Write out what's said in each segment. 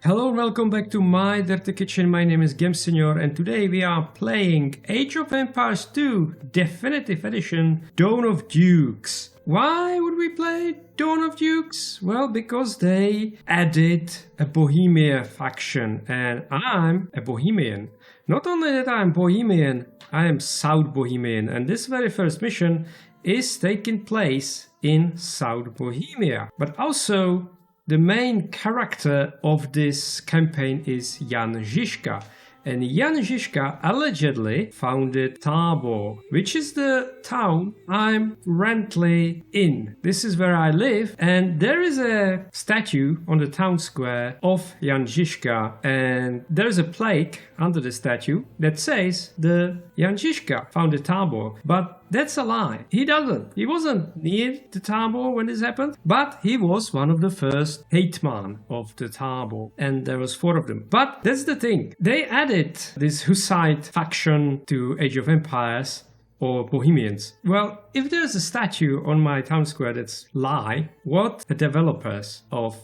Hello, welcome back to my dirty kitchen. My name is Game Senior, and today we are playing Age of Empires 2 Definitive Edition Dawn of Dukes. Why would we play Dawn of Dukes? Well, because they added a Bohemia faction, and I'm a Bohemian. Not only that I'm Bohemian, I am South Bohemian, and this very first mission is taking place in South Bohemia. But also, the main character of this campaign is Jan Žižka. And Jan Žižka allegedly founded Tábor, which is the town I'm currently in. This is where I live, and there is a statue on the town square of Jan Žižka, and there is a plaque under the statue that says the Jan Žižka founded Tábor. But that's a lie. He doesn't. He wasn't near the Tábor when this happened, but he was one of the first hetman of the Tábor, and there was 4 of them. But that's the thing. They added this Hussite faction to Age of Empires, or Bohemians. Well, if there's a statue on my town square that's lie, what the developers of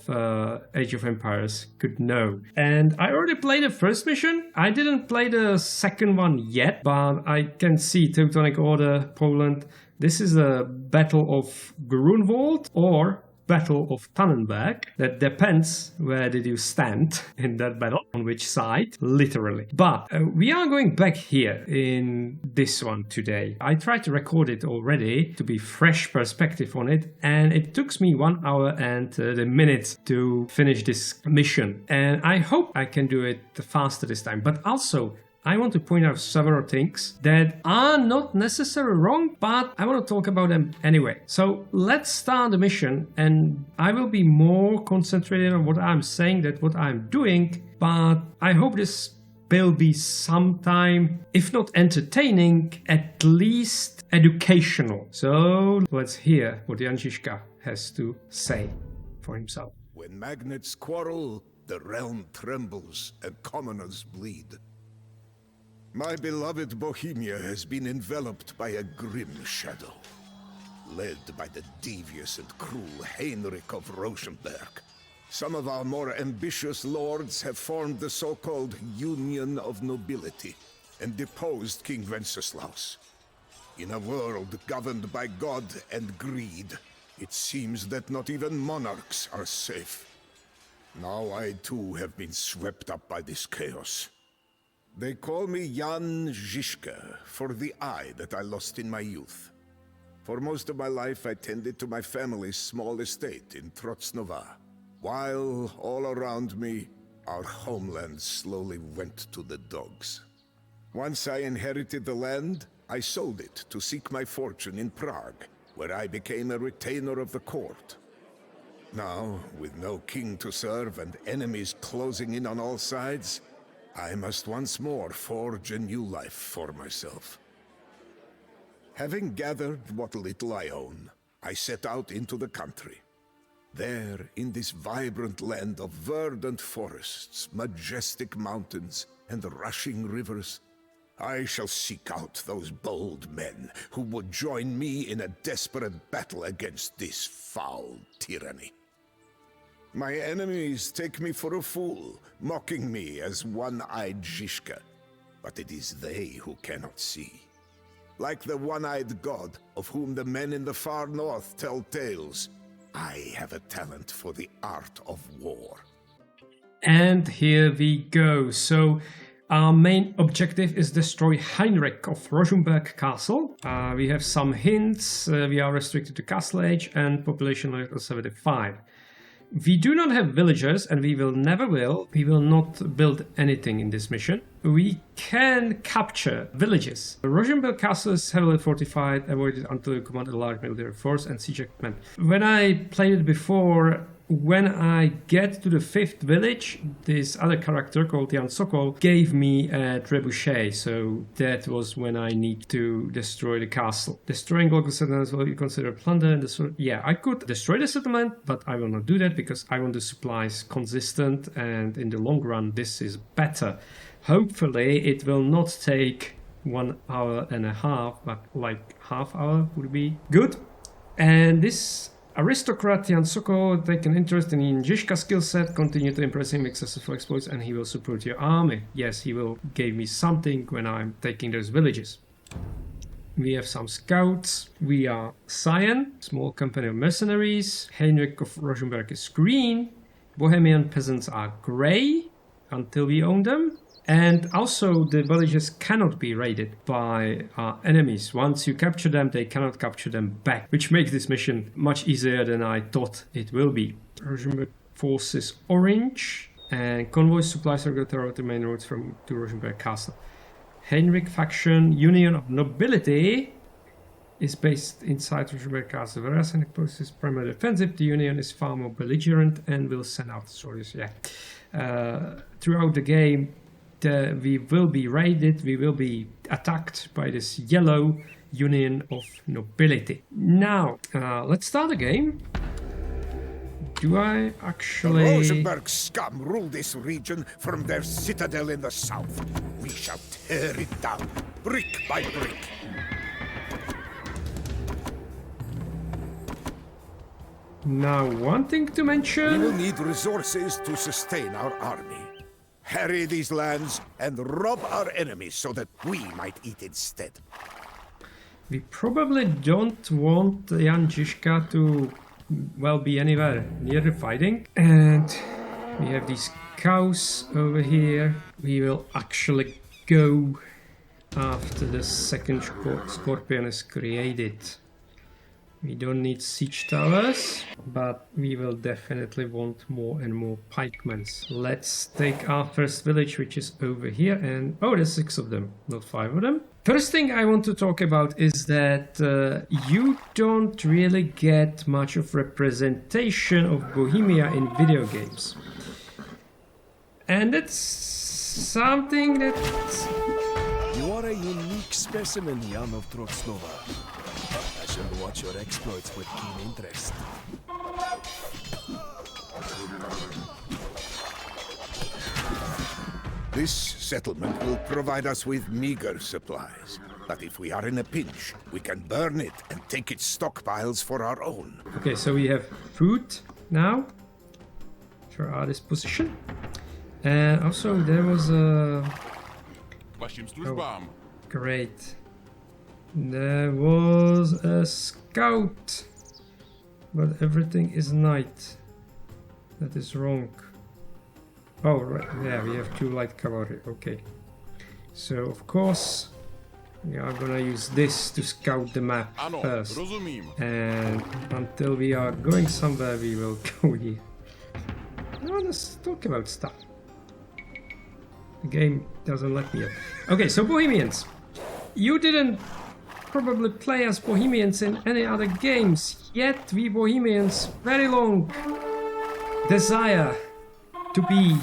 Age of Empires could know. And I already played the first mission. I didn't play the second one yet, but I can see Teutonic Order, Poland. This is a Battle of Grunwald or Battle of Tannenberg. That depends where did you stand in that battle, on which side, literally. But we are going back here in this one today. I tried to record it already to be fresh perspective on it, and it took me 1 hour and the minutes to finish this mission. And I hope I can do it faster this time. But also, I want to point out several things that are not necessarily wrong, but I want to talk about them anyway. So let's start the mission, and I will be more concentrated on what I'm saying than what I'm doing, but I hope this will be sometime, if not entertaining, at least educational. So let's hear what Jan Žižka has to say for himself. When magnates quarrel, the realm trembles and commoners bleed. My beloved Bohemia has been enveloped by a grim shadow, led by the devious and cruel Heinrich of Rosenberg. Some of our more ambitious lords have formed the so-called Union of Nobility and deposed King Wenceslaus. In a world governed by God and greed, it seems that not even monarchs are safe. Now I too have been swept up by this chaos. They call me Jan Žižka for the eye that I lost in my youth. For most of my life I tended to my family's small estate in Trocnova, while all around me our homeland slowly went to the dogs. Once I inherited the land, I sold it to seek my fortune in Prague, where I became a retainer of the court. Now, with no king to serve and enemies closing in on all sides, I must once more forge a new life for myself. Having gathered what little I own, I set out into the country. There, in this vibrant land of verdant forests, majestic mountains, and rushing rivers, I shall seek out those bold men who would join me in a desperate battle against this foul tyranny. My enemies take me for a fool, mocking me as one-eyed Žižka. But it is they who cannot see. Like the one-eyed god of whom the men in the far north tell tales, I have a talent for the art of war. And here we go. So our main objective is destroy Heinrich of Rosenberg Castle. We have some hints. We are restricted to Castle Age and population level 75. We do not have villagers, and we will never will. We will not build anything in this mission. We can capture villages. Rosenberg Castle is heavily fortified, avoided until you command a large military force and siege equipment. When I played it before, when I get to the 5th village, this other character called Jan Sokol gave me a trebuchet, so that was when I need to destroy the castle. Destroying local settlements will be considered plunder and yeah, I could destroy the settlement, but I will not do that because I want the supplies consistent, and in the long run this is better. Hopefully it will not take 1 hour and a half, but like half hour would be good. And this Aristocrat Jan Sokol, take an interest in Jan Žižka's skill set, continue to impress him with successful exploits, and he will support your army. Yes, he will give me something when I'm taking those villages. We have some scouts. We are cyan, small company of mercenaries. Heinrich of Rosenberg is green. Bohemian peasants are grey until we own them. And also the villages cannot be raided by enemies. Once you capture them, they cannot capture them back, which makes this mission much easier than I thought it will be. Rosenberg forces orange, and convoys, supplies are going to the main roads to Rosenberg Castle. Heinrich faction, Union of Nobility, is based inside Rosenberg Castle. Whereas Heinrich post is primarily defensive, the Union is far more belligerent and will send out soldiers. Yeah. Throughout the game, we will be raided, we will be attacked by this yellow Union of Nobility. Now, let's start the game. Do I actually... The Rosenberg scum rule this region from their citadel in the south. We shall tear it down, brick by brick. Now, one thing to mention... We will need resources to sustain our army. Harry these lands and rob our enemies so that we might eat instead. We probably don't want Jan Žižka to, well, be anywhere near the fighting. And we have these cows over here. We will actually go after the second scorpion is created. We don't need siege towers, but we will definitely want more and more pikemen. Let's take our first village, which is over here, and oh, there's 6 of them, not 5 of them. First thing I want to talk about is that you don't really get much of representation of Bohemia in video games. And that's something that... You are a unique specimen, Jan of Trotznova. I shall watch your exploits with keen interest. This settlement will provide us with meager supplies. But if we are in a pinch, we can burn it and take its stockpiles for our own. Okay, so we have food now for our disposition. And also there was a... Oh, great. There was a scout. But everything is night. That is wrong. Oh, right. Yeah, we have 2 light cavalry. Okay. So, of course, we are gonna use this to scout the map first. And until we are going somewhere, we will go here. Now let's talk about stuff. The game doesn't let me yet. Okay, so Bohemians. You didn't probably play as Bohemians in any other games, yet we Bohemians very long desire to be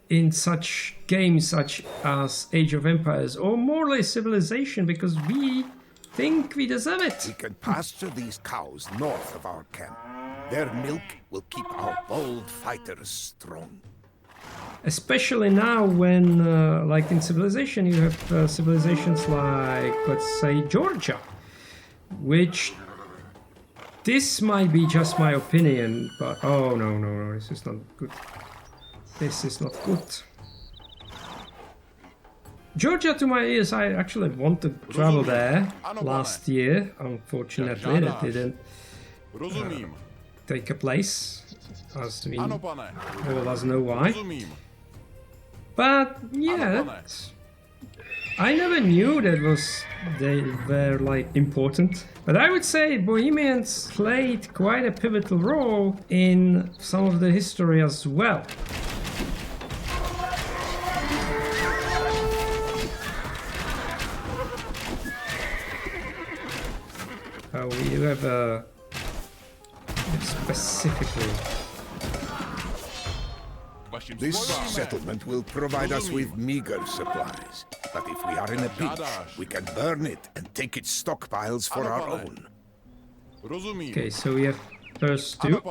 in such games such as Age of Empires or more like Civilization, because we think we deserve it. We can pasture these cows north of our camp. Their milk will keep our bold fighters strong. Especially now when, like in Civilization, you have civilizations like, let's say, Georgia, which this might be just my opinion, but oh no, this is not good. This is not good. Georgia, to my ears, I actually wanted to travel there last year. Unfortunately, that didn't take a place, as we all of us know why. But yeah, I never knew they were like important. But I would say Bohemians played quite a pivotal role in some of the history as well. We have a specifically. This settlement will provide us with meager supplies. But if we are in a pinch, we can burn it and take its stockpiles for our own. Okay, so we have first 2.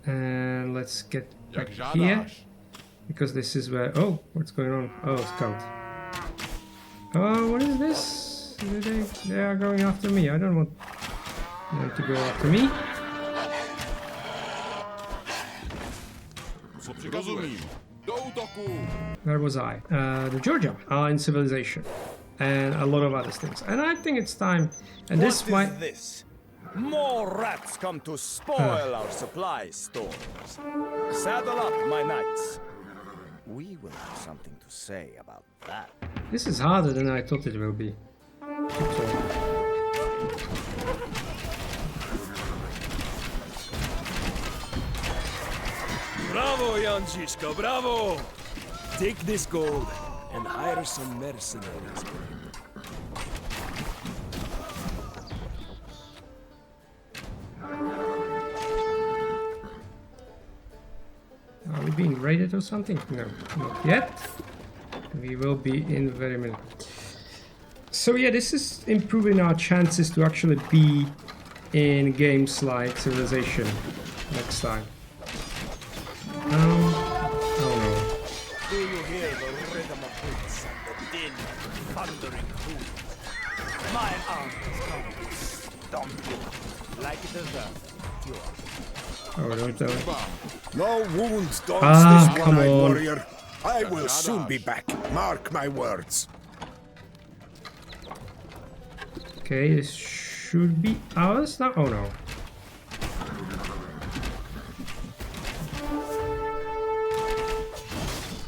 And let's get back here. Because this is where... Oh, what's going on? Oh, scout. Oh, what is this? They are going after me. I don't want... Want to go after me? Where was I? The Georgia in civilization, and a lot of other things. And I think it's time. And this What might. is this? More rats come to spoil our supply stores. Saddle up, my knights. We will have something to say about that. This is harder than I thought it will be. Bravo, Jan Žižka, bravo! Take this gold and hire some mercenaries for him. Are we being raided or something? No, not yet. We will be in a very minute. So yeah, this is improving our chances to actually be in games like Civilization next time. Oh no. Do you hear the rhythm of boots and the din of thundering hooves? My arm is coming to stomp you like it deserves. Oh, don't tell me. No wounds daunts this come one-eyed on. warrior. I will soon be back. Mark my words. Okay, this should be ours now. Oh no.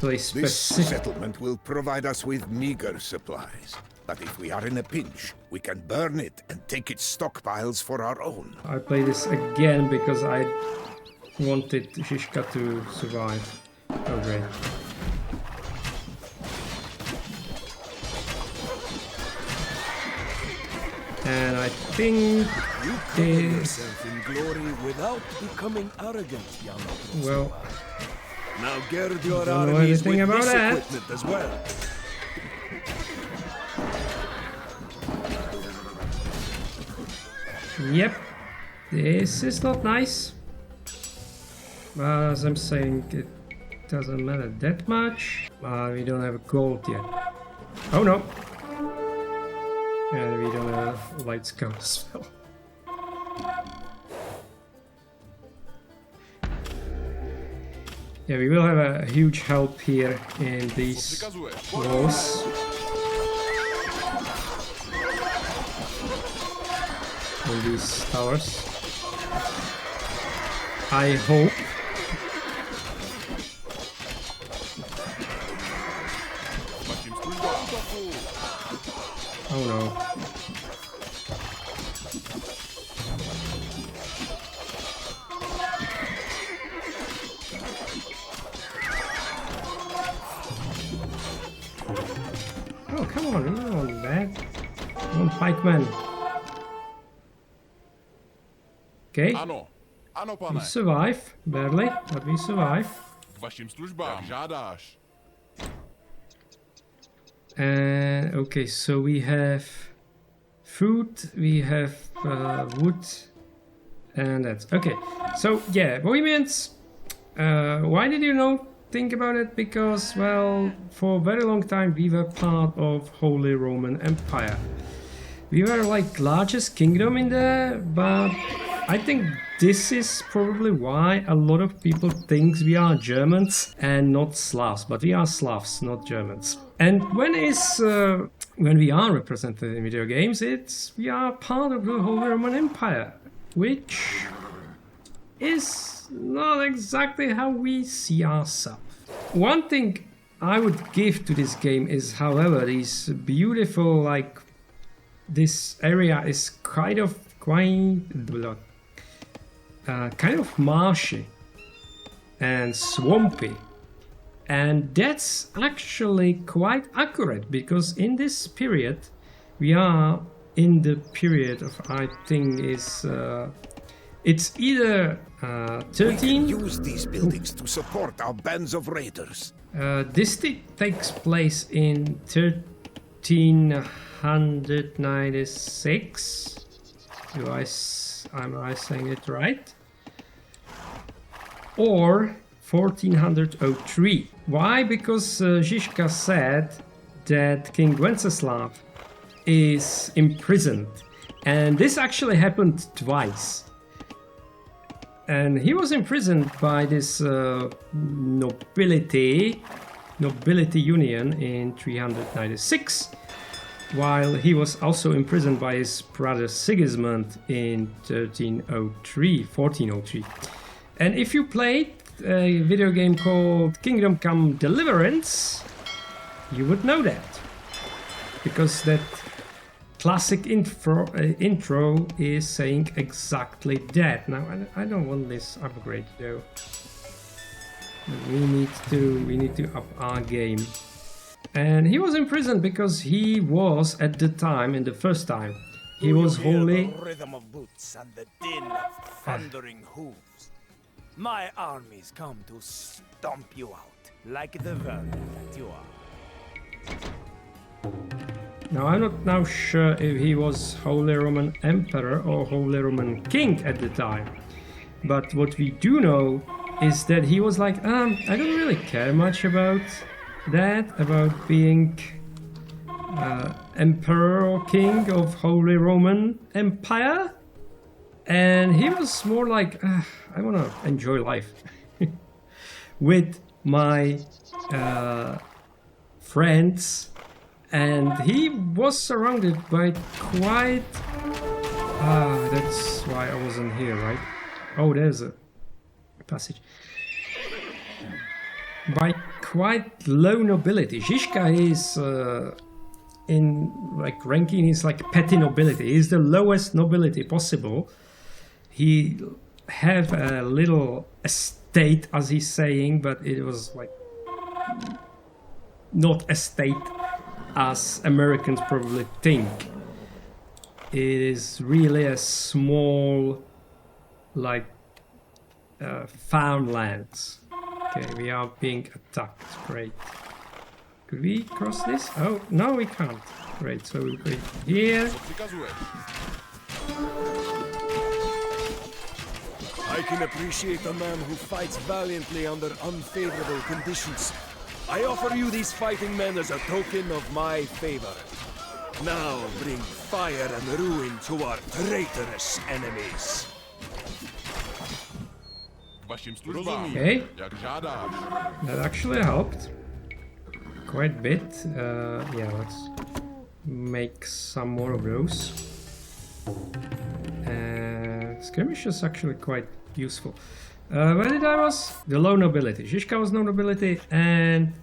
Place This specific. settlement will provide us with meager supplies. But if we are in a pinch, we can burn it and take its stockpiles for our own. I play this again because I wanted Žižka to survive. Oh great. And I think You cover this. yourself in glory without becoming arrogant, Jan. Well, Now gird your Don't know armies anything with about this that. equipment as well. yep. This is not nice. But as I'm saying, it doesn't matter that much. We don't have gold yet. Oh no. And we don't have light scum as well. Yeah, we will have a huge help here in these walls. In these towers. I hope. Oh no. Oh, come on, you don't want that. Come on, pikeman. Okay, Ano, ano, we pane. survive, barely, but we survive. K vašim službám. Jak žádáš. And okay, so we have food, we have wood, and that's okay. So yeah, Bohemians. Why did you not think about it? Because well, for a very long time we were part of Holy Roman Empire. We were like largest kingdom in there, but I think this is probably why a lot of people think we are Germans and not Slavs, but we are Slavs, not Germans. And when we are represented in video games, we are part of the Holy Roman Empire, which is not exactly how we see ourselves. One thing I would give to this game is, however, these beautiful, like, this area is kind of marshy and swampy, and that's actually quite accurate because in this period we are in the period of, I think is it's either 13. Use these buildings to support our bands of raiders. This takes place in 1396. Am I saying it right? Or 1403. Why? Because Žižka said that King Wenceslav is imprisoned And this actually happened twice. And he was imprisoned by this nobility union in 396, while he was also imprisoned by his brother Sigismund in 1403. And if you played a video game called Kingdom Come Deliverance, you would know that, because that classic intro is saying exactly that. Now I don't want this upgrade though. We need to up our game. And he was imprisoned because he was at the time, in the first time, he was wholly. The rhythm of boots and the din of thundering hooves. My armies come to stomp you out like the vermin that you are. Now I'm not now sure if he was Holy Roman Emperor or Holy Roman King at the time, but what we do know is that he was like, I don't really care much about that, about being Emperor or King of Holy Roman Empire, and he was more like, I want to enjoy life with my friends. And he was surrounded by quite... that's why I wasn't here, right? Oh, there's a passage. By quite low nobility. Žižka is in like ranking is like petty nobility. He's the lowest nobility possible. He have a little estate, as he's saying, but it was like not estate as Americans probably think. It is really a small, like, farmlands. Okay, we are being attacked. Great. Could we cross this? Oh, no, we can't. Great, so we'll go here. I can appreciate a man who fights valiantly under unfavorable conditions. I offer you these fighting men as a token of my favor. Now bring fire and ruin to our traitorous enemies. Vašim službám. Okay, Jak žádáš. that actually helped quite a bit. Yeah, let's make some more of those. Skirmish is actually quite useful. Where did I was? The low nobility. Žižka was no nobility, and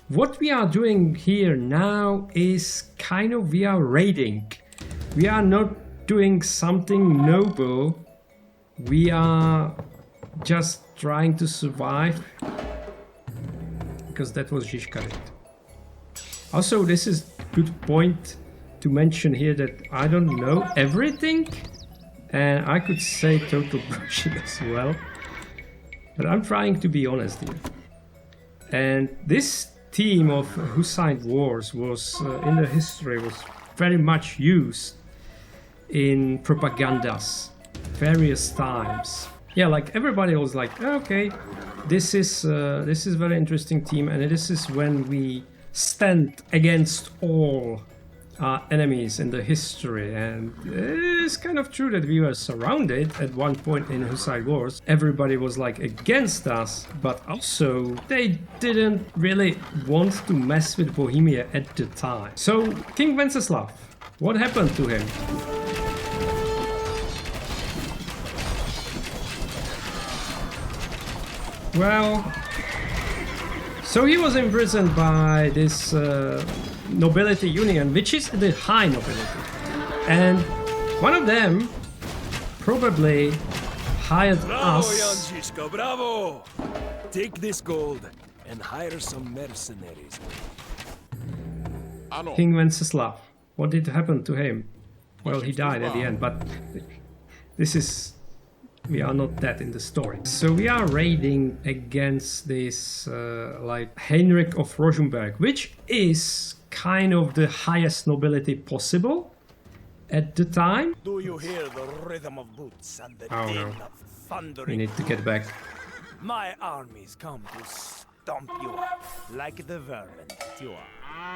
what we are doing here now is kind of we are raiding. We are not doing something noble. We are just trying to survive, because that was Žižka did. Also, this is a good point to mention here that I don't know everything, and I could say total bullshit as well. But I'm trying to be honest here. And this theme of Hussite wars was, in the history, was very much used in propagandas, various times. Yeah, like everybody was like, okay, this is very interesting theme, and this is when we stand against all enemies in the history. And it's kind of true that we were surrounded at one point in Hussite wars. Everybody was like against us, but also they didn't really want to mess with Bohemia at the time. So King Wenceslav, what happened to him? Well, so he was imprisoned by this nobility union, which is the high nobility, and one of them probably hired Bravo, us. Jan Žižka, bravo! Take this gold and hire some mercenaries. Ano. King Wenceslav. What did happen to him? Well, he died at the end, but this is... we are not that in the story. So we are raiding against this like Heinrich of Rosenberg, which is kind of the highest nobility possible at the time. Do you hear the rhythm of boots and the Oh, din no. of We thundering? need to get back. My armies come to stomp you out like the vermin that you are.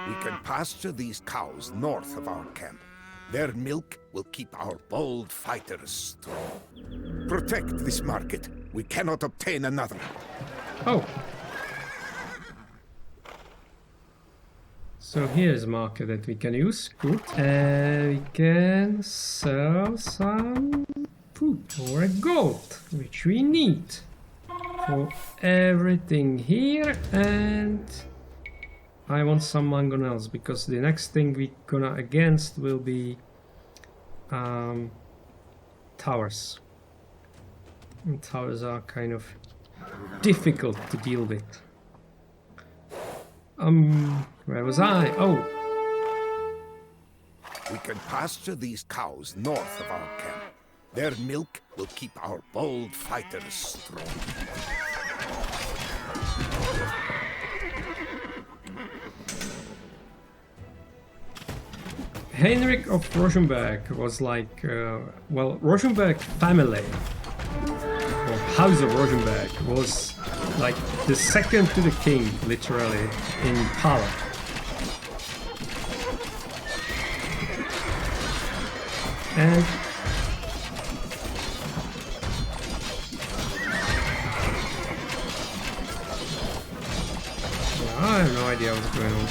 We can pasture these cows north of our camp. Their milk will keep our bold fighters strong. Protect this market. We cannot obtain another. Oh. So here's a market that we can use. Good. And we can sell some food or gold, which we need for everything here. And I want some mangonels because the next thing we gonna against will be towers. And towers are kind of difficult to deal with. Where was I? Oh. We can pasture these cows north of our camp. Their milk will keep our bold fighters strong. Heinrich of Rosenberg was like, well, Rosenberg family, or House of Rosenberg, was like the second to the king, literally, in power. And I have no idea what's going on.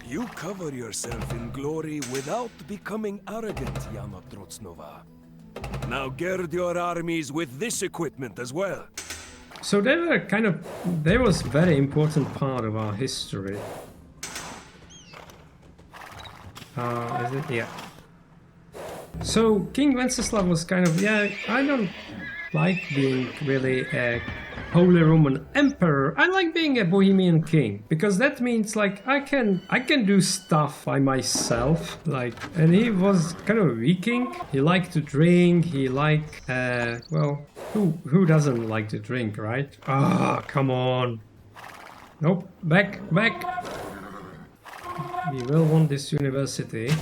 You cover yourself in glory without becoming arrogant, Yana Trotsnova. Now gird your armies with this equipment as well. So they were kind of, they was very important part of our history. Is it? Yeah. So King Wenceslav was kind of, yeah, I don't like being really a Holy Roman Emperor. I like being a Bohemian king because that means like I can do stuff by myself. Like, and he was kind of a Viking. He liked to drink. He liked, well, who doesn't like to drink, right? Ah, come on. Nope, back. We will want this university.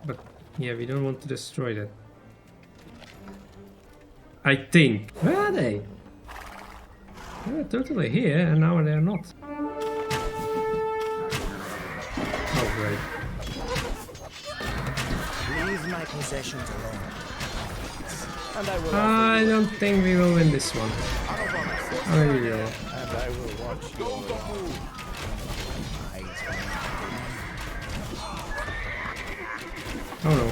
But yeah, we don't want to destroy that. I think. Where are they? They're totally here and now they're not. Oh, great. Leave my possessions alone. And I don't think we will win this one. Oh, we will. And I will watch your Oh no.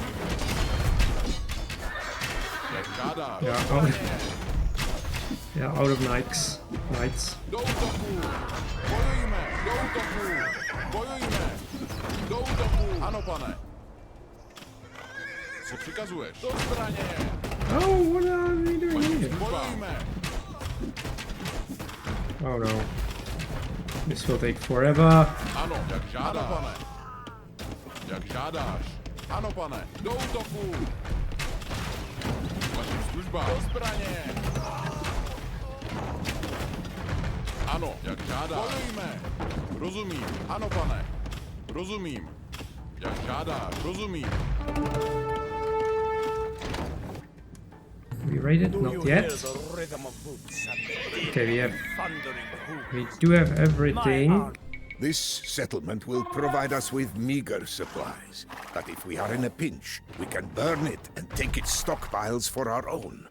Yeah, out of knights. Ano, pane. Co přikazuješ? Do zbraně! Oh, what are we doing here? Bojujme! Oh no. This will take forever. Ano, jak žádáš. Ano, pane. Jak žádáš. Ano, pane. Do útoku! Vašim službám. Do zbraně! Ano, jak žádáš. Bojujme! Rozumím. Ano, pane. Rozumím. Jak žádáš. Rozumím. We raided? Not yet. Okay, we do have everything. This settlement will provide us with meager supplies, but if we are in a pinch, we can burn it and take its stockpiles for our own.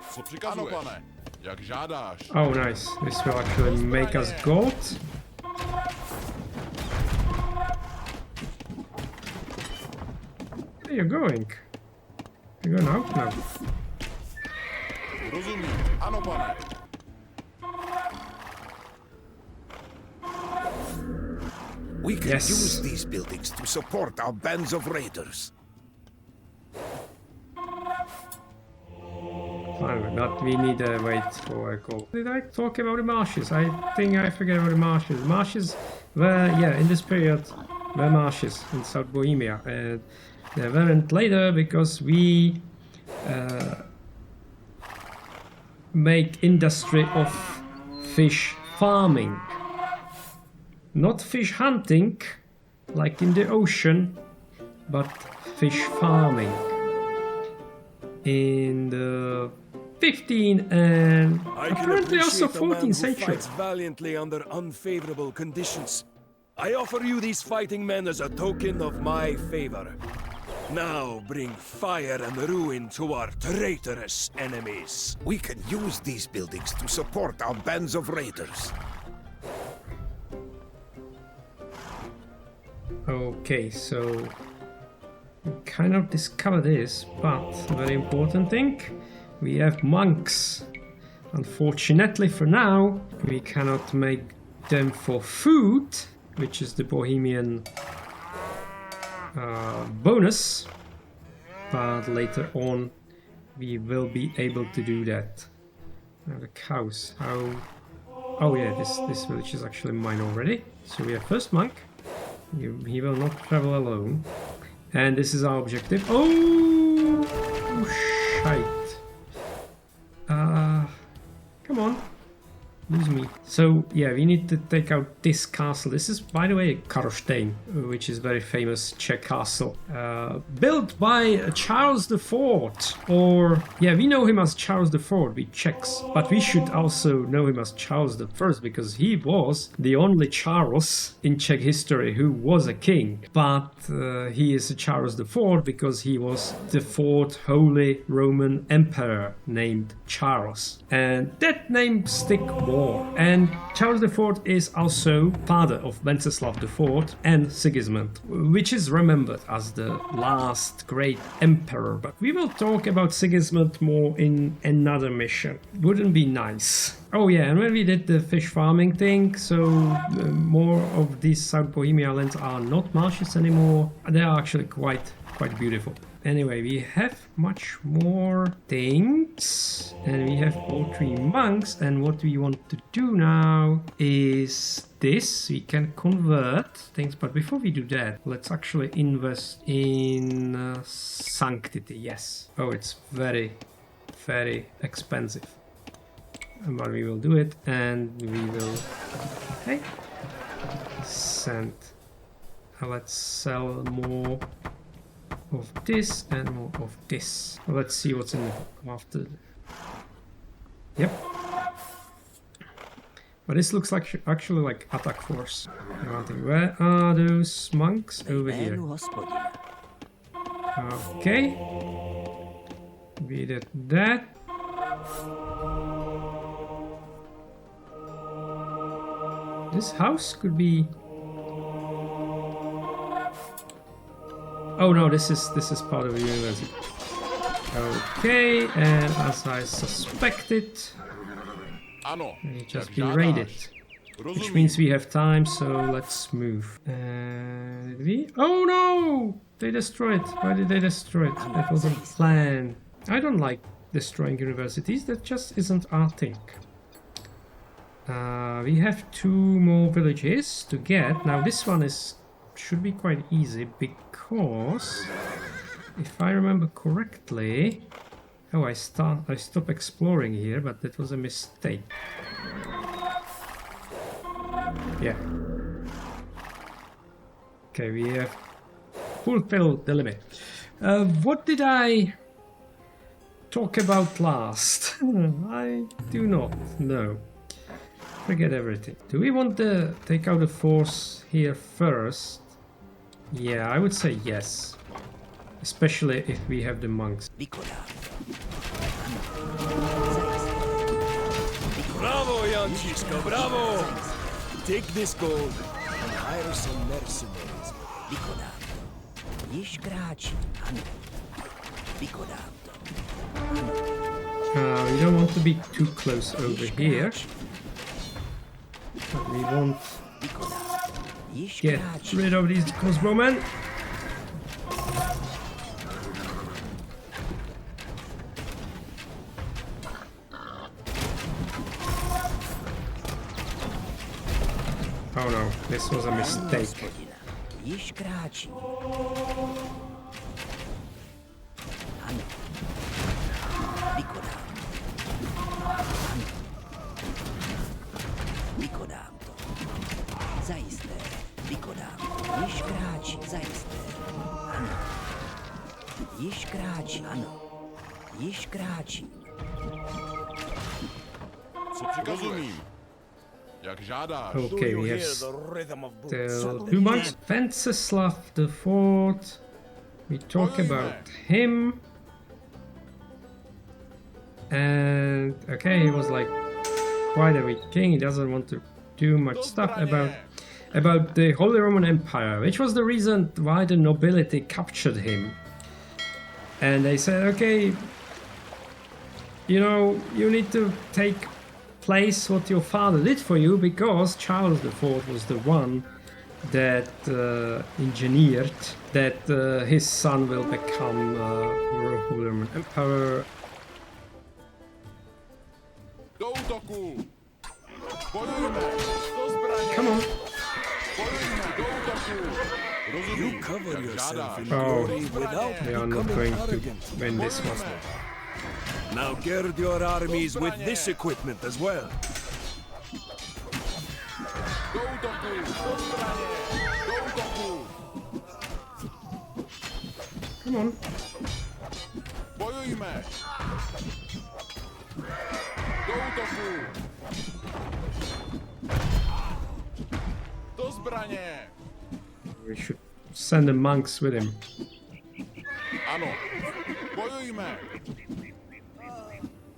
Co přikazuješ? Ano, pane. Jak žádáš. Oh, nice. This will actually make us gold. Where are you going? You're going out now. Rozumím. Ano, pane. We can Yes. use these buildings to support our bands of raiders. Fine, but we need to wait for a call. Did I talk about the marshes? I think I forget about the marshes. Marshes were, yeah, in this period, were marshes in South Bohemia. And they weren't later because we make industry of fish farming. Not fish hunting, like in the ocean, but fish farming. In the 15th and I can apparently also appreciate a man 14th who century. fights valiantly under unfavorable conditions. I offer you these fighting men as a token of my favor. Now bring fire and ruin to our traitorous enemies. We can use these buildings to support our bands of raiders. Okay, so we kind of discovered this, but a very important thing, we have monks. Unfortunately for now, we cannot make them for food, which is the Bohemian bonus, but later on we will be able to do that. Now the cows, how... Oh yeah, this village is actually mine already. So we have first monk. He will not travel alone. And this is our objective. Oh, shite. Come on. Lose me. So, yeah, we need to take out this castle. This is, by the way, Karlstein, which is very famous Czech castle. Built by Charles the Fourth. Or, yeah, we know him as Charles the Fourth, we Czechs. But we should also know him as Charles the First, because he was the only Charles in Czech history who was a king. But he is Charles the Fourth because he was the fourth Holy Roman Emperor named Charles. And that name stick more. And Charles IV is also father of Wenceslav IV and Sigismund, which is remembered as the last great emperor. But we will talk about Sigismund more in another mission. Wouldn't be nice. Oh yeah, and when we did the fish farming thing, so more of these South Bohemia lands are not marshes anymore. They are actually quite beautiful. Anyway, we have much more things, and we have all 3 monks, and what we want to do now is this. We can convert things, but before we do that, let's actually invest in sanctity. Yes. Oh, it's very expensive. But we will do it, and we will... Okay. Send. Let's sell more of this and more of this. Let's see what's in the book after. Yep. But this looks like actually like attack force. Where are those monks? Over here. Okay. We did that. This house could be... Oh no, this is part of the university. Okay, and as I suspected, we just be raided. Which means we have time, so let's move. Did we? Oh no! They destroyed. Why did they destroy it? That wasn't planned. I don't like destroying universities, that just isn't our thing. We have 2 more villages to get. Now this one should be quite easy because if I remember correctly... Oh, I stopped exploring here, but that was a mistake. Yeah. Okay, we have fulfilled the limit. What did I talk about last? I do not know. Forget everything. Do we want to take out a force here first? Yeah, I would say yes. Especially if we have the monks. Bravo, Jan Žižka, bravo! Take this gold and hire some mercenaries. We don't want to be too close over here. But we want to get rid of these crossbowmen. Oh no, this was a mistake. Co rozumím. Jak žádáš. Do Okay, you we have hear the rhythm of boots? still 2 months. Wenceslav the Fourth. We talk about him. And okay, he was like quite a weak king. He doesn't want to do much stuff about the Holy Roman Empire, which was the reason why the nobility captured him. And they said, okay, you know, you need to take place what your father did for you, because Charles IV was the one that engineered that his son will become Holy Roman Emperor. Do útoku! Bojujme! Do zbraně! Come on. Bojujme! Do útoku! Rozumím, You cover jak yourself žádáš. in glory without We are not becoming going to arrogant. win this one. Now gird your armies with this equipment as well. Do útoku! Do zbraně! Do útoku! Come on. Bojujme! Do útoku! Do zbraně! We should send the monks with him. Ano! Bojujme!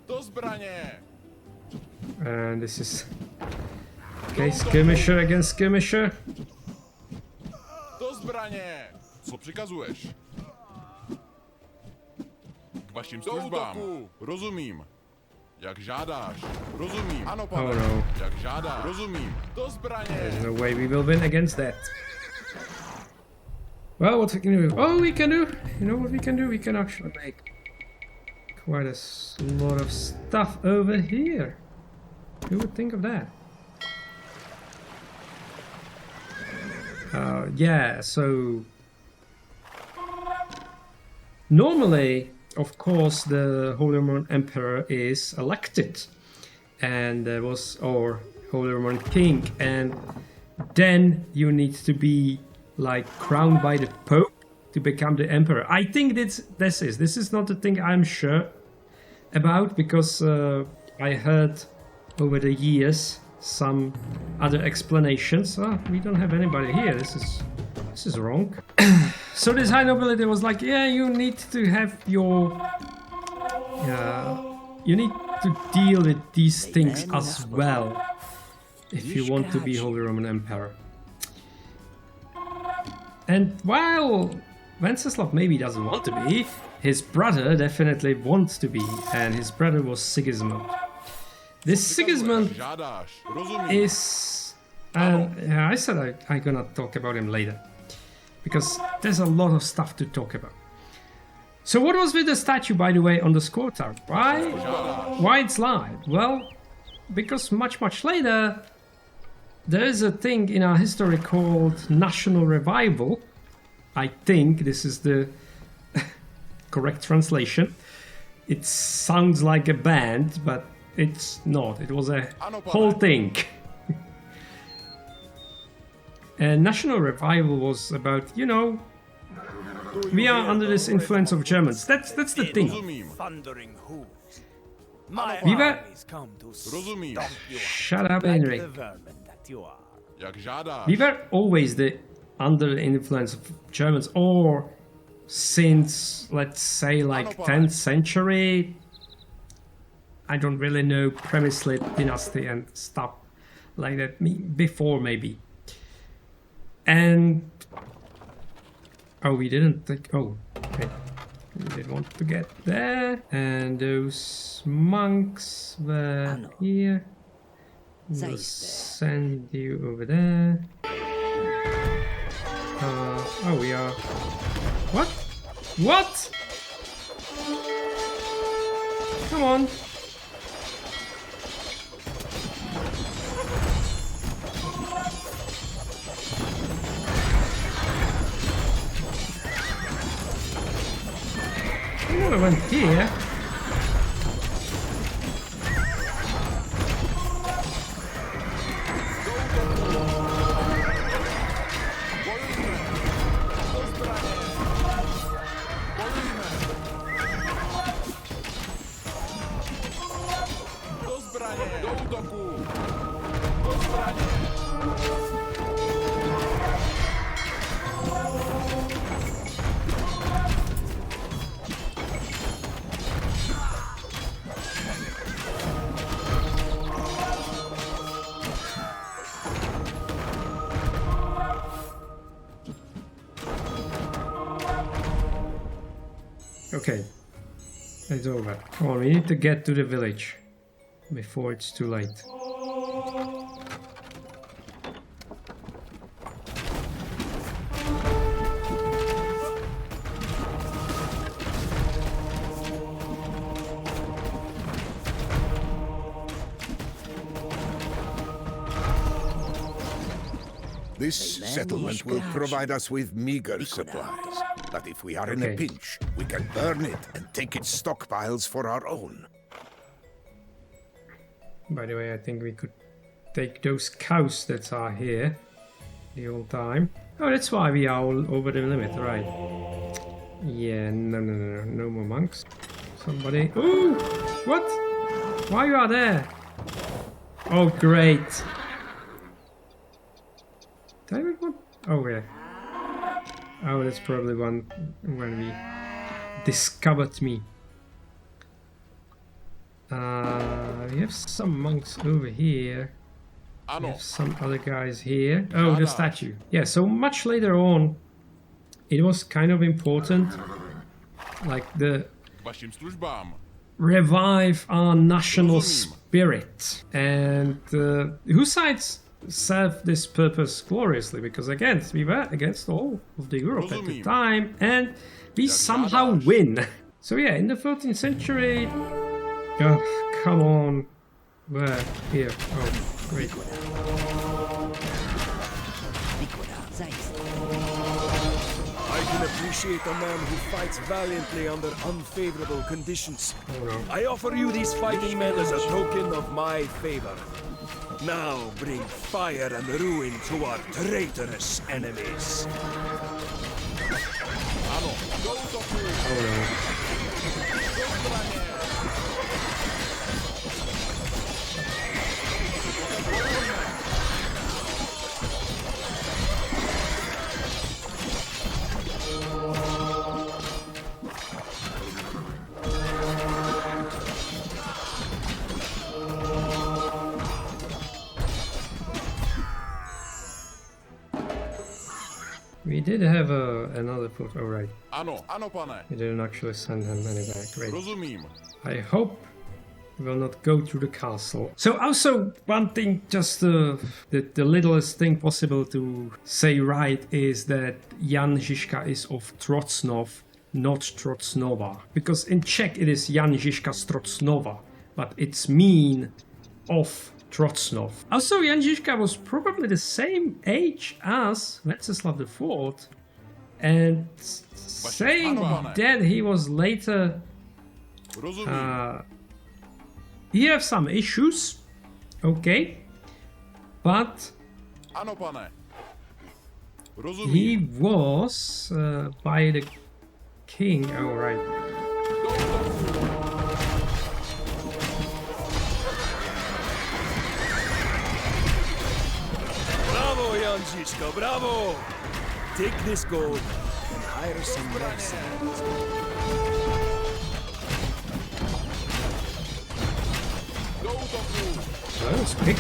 Do zbraně! And this is okay, skirmisher against skirmisher. Do zbraně! Co přikazuješ? K vašim službám. Rozumím. Jak žádáš. Rozumím. Ano, pane. Oh no. Jak žádáš. Rozumím. Do zbraně! There's no way we will win against that. Well, what we can do? Oh, we can do. You know what we can do? We can actually make quite a lot of stuff over here. Who would think of that? Yeah, so normally, of course, the Holy Roman Emperor is elected, and there was our Holy Roman King, and then you need to be like crowned by the Pope to become the Emperor. I think this is not the thing I'm sure about, because I heard over the years some other explanations. Oh, we don't have anybody here. This is wrong. So this high nobility was like, yeah, you need to have your you need to deal with these things as well if you want to be Holy Roman Emperor. And while Wenceslav maybe doesn't want to be, his brother definitely wants to be, and his brother was Sigismund. This Sigismund Žádáš. Rozumím. is... yeah, I said I'm gonna talk about him later, because there's a lot of stuff to talk about. So what was with the statue, by the way, on the score tower? Why it's live? Well, because much later there is a thing in our history called national revival. I think this is the correct translation. It sounds like a band, but it's not. It was a whole thing. And national revival was about, you know, we are under this influence of Germans. That's the thing. Rozumím. Thundering hooves. My We were- armies come to Rozumím. stomp you Shut up, like Henrik. the vermin that you are. Jak žádáš. We were always under the influence of Germans, or since, let's say, like 10th century. I don't really know, Premislit dynasty and stuff like that. Before maybe. And oh, we didn't think. Oh, okay. We didn't want to get there. And those monks were here. We'll send you over there. Oh, we are. What? What? Come on. I never went here. Do zbraně. Do útoku. Do zbraně. Okay, it's over. Come on, we need to get to the village before it's too late. This settlement will provide us with meager supplies. But if we are in a Okay. pinch, we can burn it and take its stockpiles for our own. By the way, I think we could take those cows that are here the whole time. Oh, that's why we are all over the limit, right? Yeah, no more monks. Somebody. Ooh! What? Why you are there? Oh, great. David, what? Oh, yeah. Oh, that's probably one when we discovered me. We have some monks over here. We Ano, have some other guys here. Oh, the statue. Yeah, so much later on, it was kind of important. Like the vašim službám. revive our national Rozumím. spirit. And Hussites serve this purpose gloriously because again, we were against all of the Europe at the Rozumím. time and we somehow žádáš. win. So yeah, in the 13th century... Oh, come on. Where? Here. Oh, great. I can appreciate a man who fights valiantly under unfavorable conditions. Oh no. I offer you these fighting men as a token of my favor. Now bring fire and ruin to our traitorous enemies. Ano, do útoku. Oh no. We did have another foot. Oh, right. Ano, ano, pane. We didn't actually send him any back. Great. Rozumím. I hope we will not go to the castle. So also one thing, just the littlest thing possible to say right is that Jan Žižka is of Trocnov, not Trocnova. Because in Czech it is Jan Žižka z Trocnova, but it's mean of Trocnov. Also, Jan Žižka was probably the same age as Wenceslav IV, and saying that he was later Rozumím. he have some issues, okay, but Ano, pane. he Rozumím. was by the king. Oh, right. Do útoku. Bravo, Jan Žižka, bravo! Take this gold and hire some mercenaries. Do útoku. That was quick.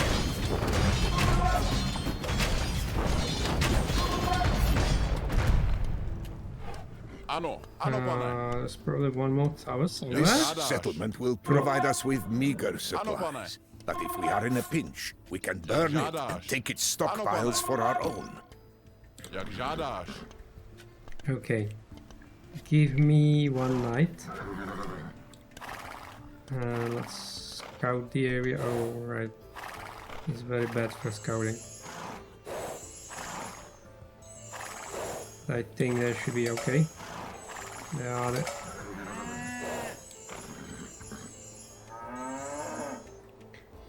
Ano, ano, pane. There's probably one more tower somewhere. This settlement will provide us with meager pane. supplies. But if we are in a pinch, we can burn it and take its stockpiles for our own. Jak žádáš. Okay. Give me one night. Let's scout the area. Oh, right. It's very bad for scouting. I think that should be okay. There are the...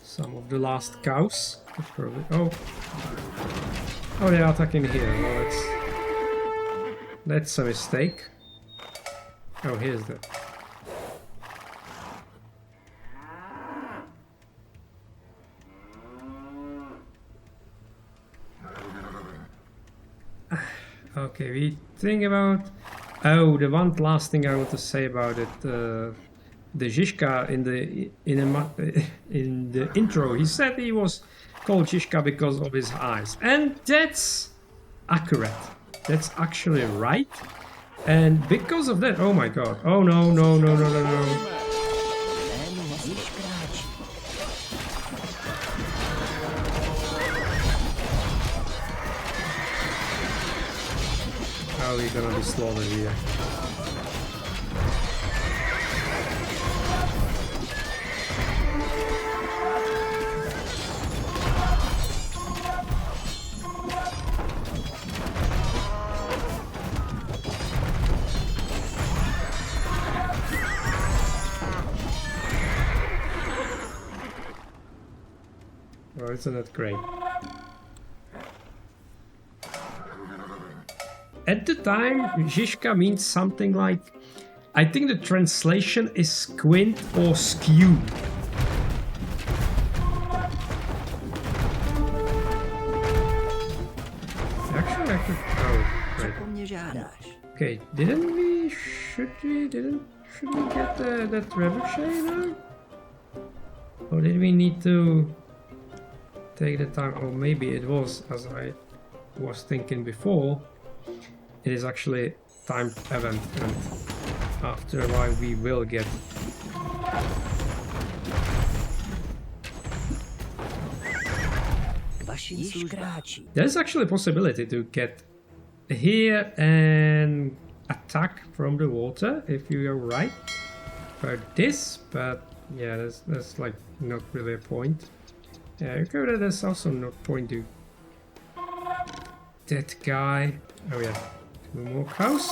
Some of the last cows. That's probably... Oh. Oh, they are attacking here. Well, that's a mistake. Oh, here's the... Okay, we think about... Oh, the one last thing I want to say about it. The Žižka in the intro, he said he was called Žižka because of his eyes. And that's accurate. That's actually right. And because of that, oh my god. Oh no, no, no, no, no, no. Oh, we're gonna be slaughtered here. Oh, isn't that great? At the time, Žižka means something like... I think the translation is squint or skew. Actually, I could... Oh, right. Okay, didn't we... Should we get that trebuchet now? Or did we need to take the time? Or maybe it was, as I was thinking before. It is actually timed event, and after a while we will get... There's actually a possibility to get here and attack from the water, if you are right about this, but yeah, there's like not really a point. Yeah, okay, there's also no point to... That guy... Oh yeah. Two more cows.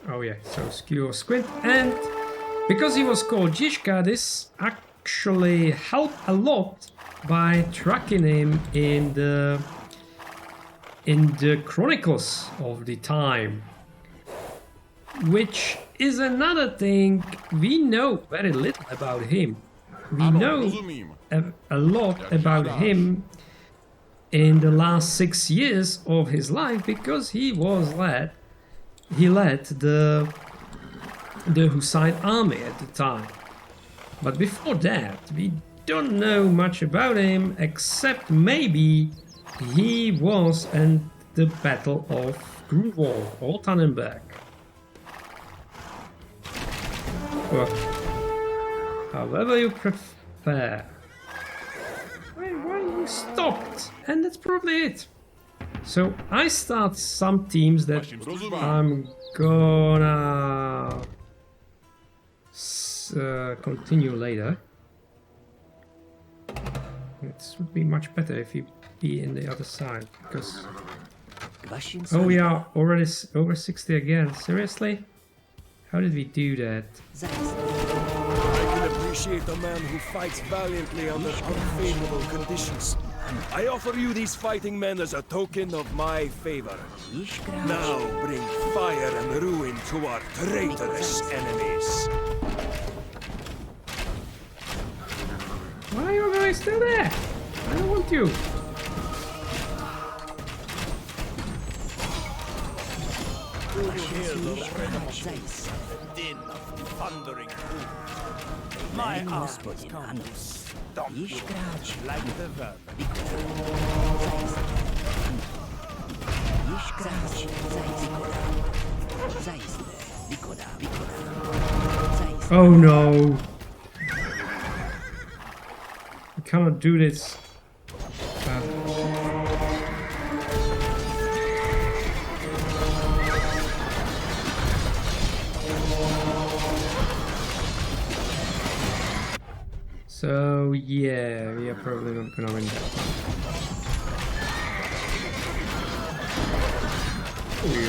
Oh yeah, so skew or squint, and because he was called Žižka, this actually helped a lot by tracking him in the chronicles of the time, which is another thing. We know very little about him. We know a lot about him in the last 6 years of his life because he led the Hussite army at the time. But before that, we don't know much about him except maybe he was in the Battle of Grunwald or Tannenberg. Well, however you prefer. Why you stopped? And that's probably it. So I start some teams that I'm gonna continue later. It would be much better if you be in the other side, because... Oh, we are already over 60 again. Seriously? How did we do that? I can appreciate a man who fights valiantly under unfavorable conditions. I offer you these fighting men as a token of my favor. Now bring fire and ruin to our traitorous enemies. Why are you guys still there? I don't want you. Hear the rhythm of the din of thundering hooves. My arms come to stomp you like the vermin. Oh no! I cannot do this. So yeah, we are probably not gonna win that one. There we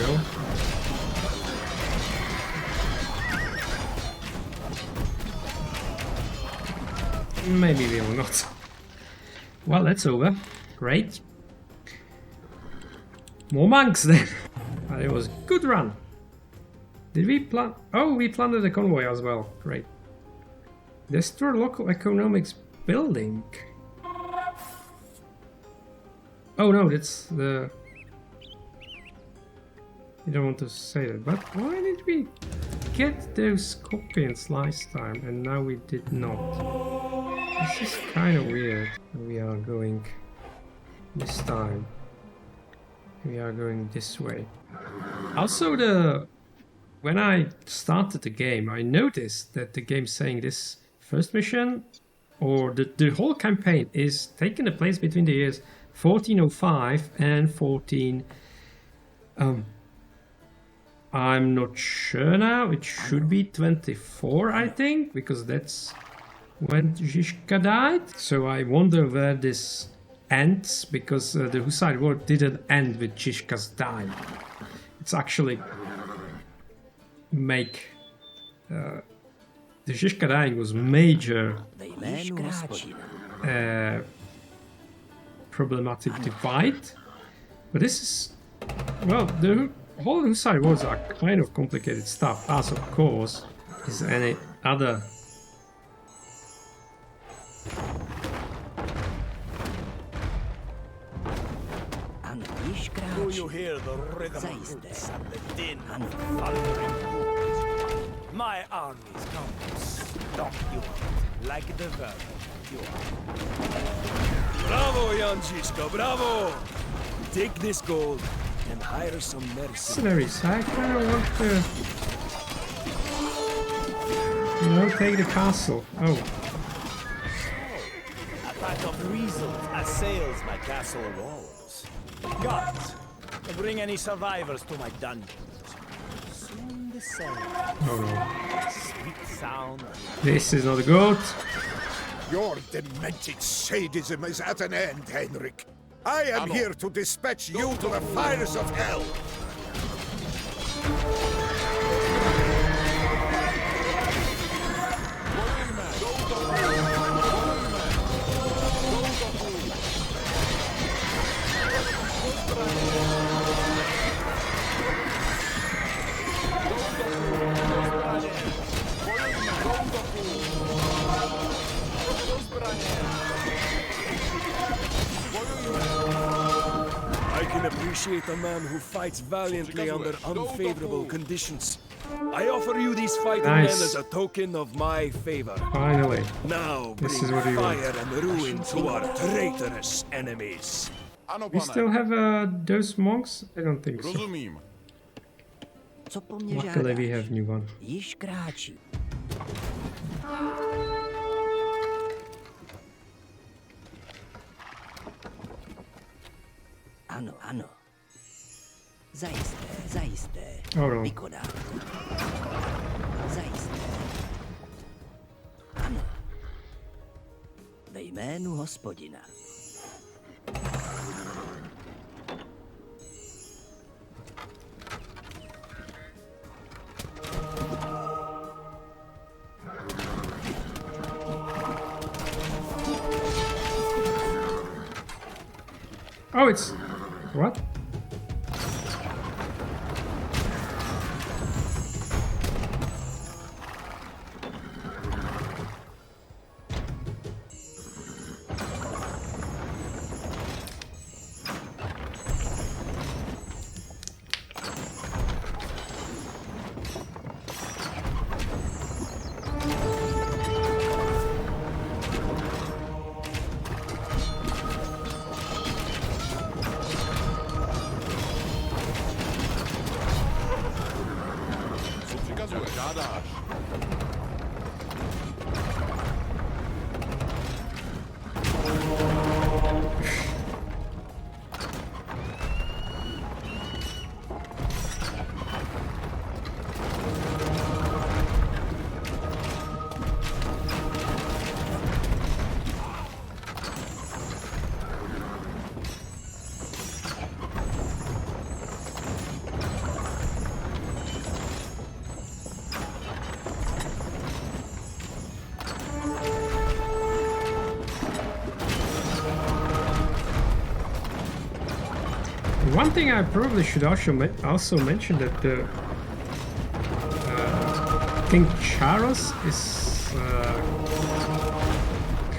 go. Maybe we will not. Well, that's over. Great. More monks then. It was a good run. Did we plan? Oh, we plundered the convoy as well. Great. Destroy local economics building. Oh no, that's the... You don't want to say that, but why did we get those scorpions last time and now we did not? This is kind of weird. We are going this time. We are going this way. Also, when I started the game, I noticed that the game saying this first mission, or the whole campaign, is taking the place between the years 1405 and 14... I'm not sure now. It should be 24, I think, because that's when Žižka died. So I wonder where this ends, because the Hussite War didn't end with Žižka's dying. It's actually the Žižka dying was major problematic divide. But this is, well, the whole Hussite Wars are kind of complicated stuff, as of course is any other. Do you hear the rhythm of boots and the din of thundering hooves? My armies come to stomp you out like the vermin you are. Bravo, Jan Žižka, bravo! Take this gold and hire some mercenaries. Mercenaries, I kind of want to, you know, take the castle. Oh. A pack of weasels assails my castle walls. Guards, bring any survivors to my dungeons. Soon the sound. Oh no. Sweet sound. This is not a goat. Your demented sadism is at an end, Henrik. I am here to dispatch you to the fires of hell. I can appreciate a man who fights valiantly under unfavorable conditions. I offer you these fighting men as a token of my favor. Finally. Now This bring is what you want. fire and ruin to our traitorous enemies. Ano, We pane. still have those monks? I don't think so. Rozumím. Co po mně Luckily we žádáš? have new one. Již kráčí. Ano, ano. Zajisté, zajisté. Oh no. Vykonám. Zajisté. Ano. Ve jménu Hospodina. Oh, it's... What? Co přikazuje, žádáš. One thing I probably should also mention that the King Charos is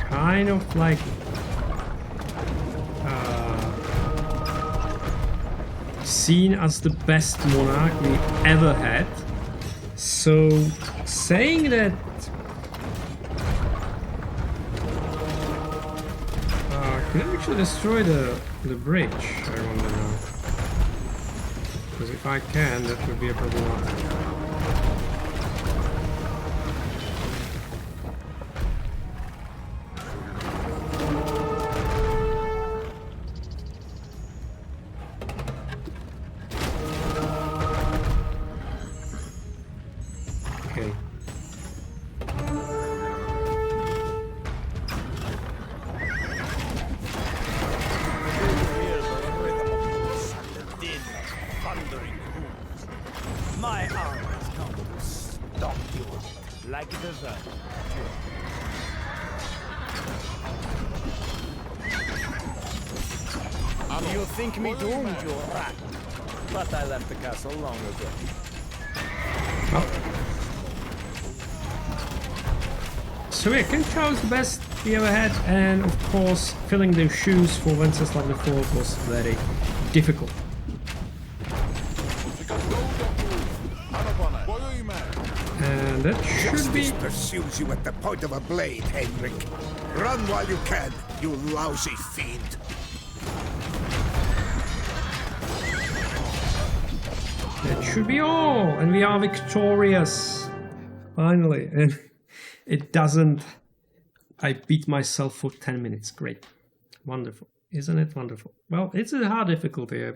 kind of like seen as the best monarch we ever had. So saying that can I actually destroy the bridge? I wonder now. Because if I can, that would be a problem. Okay. My armies come to stop you like the vermin. You think me doomed, you rat? But I left the castle long ago. So yeah, King Charles the best we ever had, and of course filling the shoes for Wenceslav IV was very difficult. And that should be... Justice pursues you at the point of a blade, Heinrich. Run while you can, you lousy fiend. That should be all, and we are victorious. Finally, and it doesn't... I beat myself for 10 minutes. Great. Wonderful. Isn't it wonderful? Well, it's a hard difficulty.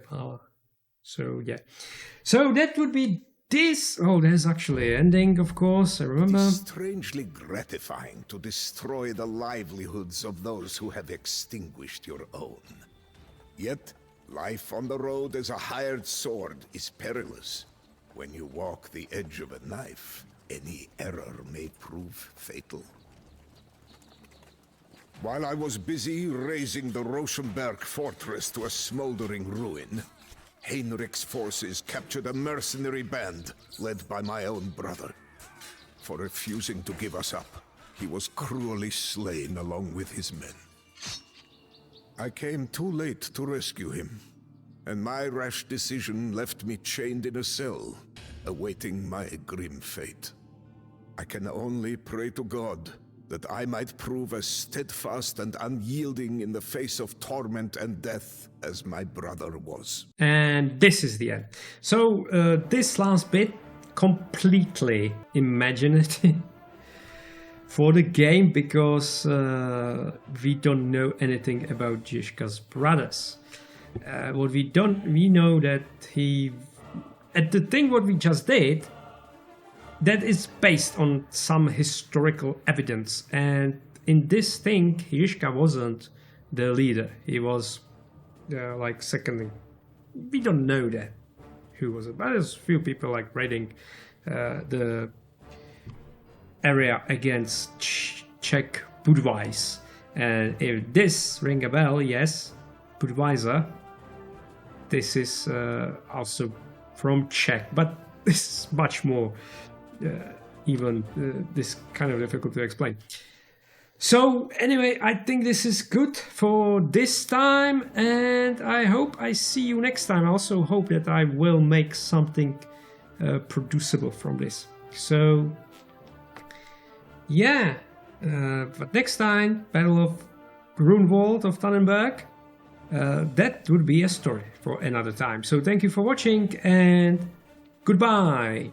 So, yeah. So that would be this. Oh, there's actually an ending, of course. I remember. It is strangely gratifying to destroy the livelihoods of those who have extinguished your own. Yet, life on the road as a hired sword is perilous. When you walk the edge of a knife, any error may prove fatal. While I was busy razing the Rosenberg fortress to a smoldering ruin, Heinrich's forces captured a mercenary band led by my own brother. For refusing to give us up, he was cruelly slain along with his men. I came too late to rescue him, and my rash decision left me chained in a cell, awaiting my grim fate. I can only pray to God that I might prove as steadfast and unyielding in the face of torment and death as my brother was. And this is the end. So this last bit, completely imaginative for the game, because we don't know anything about Žižka's brothers. We know that he, at the thing what we just did, that is based on some historical evidence, and in this thing Žižka wasn't the leader. He was like seconding. We don't know that who was it, but there's a few people like raiding the area against Czech Budweis, and if this ring a bell, yes, Budweiser, this is also from Czech, but this is much more this kind of difficult to explain. So anyway, I think this is good for this time, and I hope I see you next time. I also hope that I will make something producible from this. So yeah, but next time, Battle of Grunwald of Tannenberg, that would be a story for another time. So thank you for watching, and goodbye.